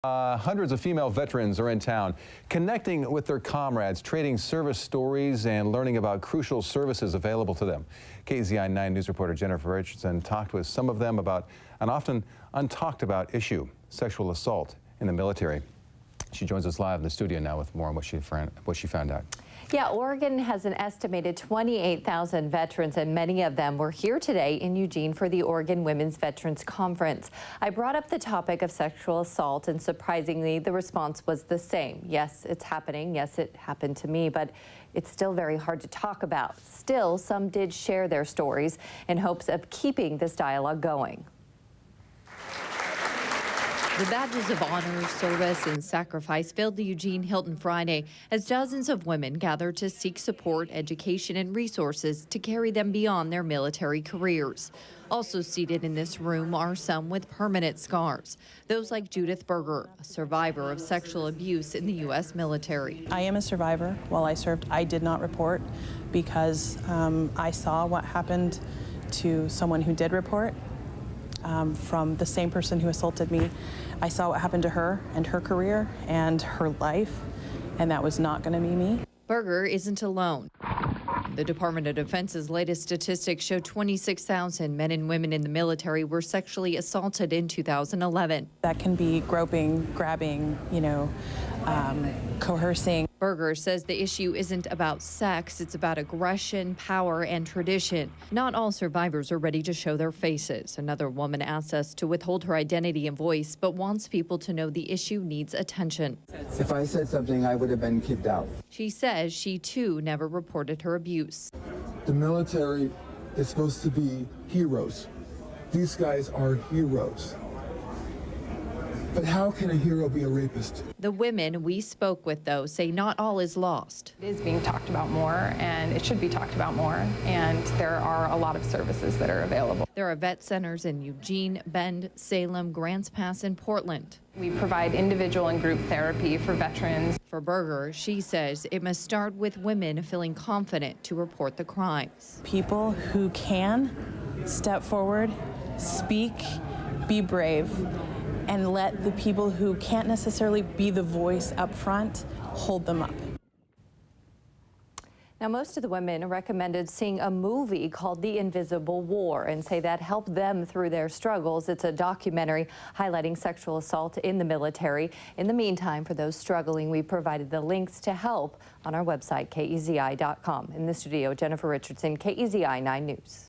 Hundreds of female veterans are in town, connecting with their comrades, trading service stories, and learning about crucial services available to them. KZI 9 News reporter Jennifer Richardson talked with some of them about an often untalked about issue, sexual assault in the military. She joins us live in the studio now with more on what she found out. Yeah, Oregon has an estimated 28,000 veterans, and many of them were here today in Eugene for the Oregon Women's Veterans Conference. I brought up the topic of sexual assault, and surprisingly, the response was the same. Yes, it's happening. Yes, it happened to me, but it's still very hard to talk about. Still, some did share their stories in hopes of keeping this dialogue going. The badges of honor, service, and sacrifice filled the Eugene Hilton Friday as dozens of women gathered to seek support, education, and resources to carry them beyond their military careers. Also seated in this room are some with permanent scars, those like Judith Berger, a survivor of sexual abuse in the U.S. military. I am a survivor. While I served, I did not report because I saw what happened to someone who did report. From the same person who assaulted me. I saw what happened to her and her career and her life, and that was not going to be me. Berger isn't alone. The Department of Defense's latest statistics show 26,000 men and women in the military were sexually assaulted in 2011. That can be groping, grabbing, coercing. Berger says the issue isn't about sex, it's about aggression, power, and tradition. Not all survivors are ready to show their faces. Another woman asks us to withhold her identity and voice, but wants people to know the issue needs attention. If I said something, I would have been kicked out. She says she, too, never reported her abuse. The military is supposed to be heroes. These guys are heroes. But how can a hero be a rapist? The women we spoke with, though, say not all is lost. It is being talked about more, and it should be talked about more, and there are a lot of services that are available. There are vet centers in Eugene, Bend, Salem, Grants Pass, and Portland. We provide individual and group therapy for veterans. For Berger, she says it must start with women feeling confident to report the crimes. People who can step forward, speak, be brave, and let the people who can't necessarily be the voice up front hold them up. Now, most of the women recommended seeing a movie called The Invisible War and say that helped them through their struggles. It's a documentary highlighting sexual assault in the military. In the meantime, for those struggling, we provided the links to help on our website, KEZI.com. In the studio, Jennifer Richardson, KEZI 9 News.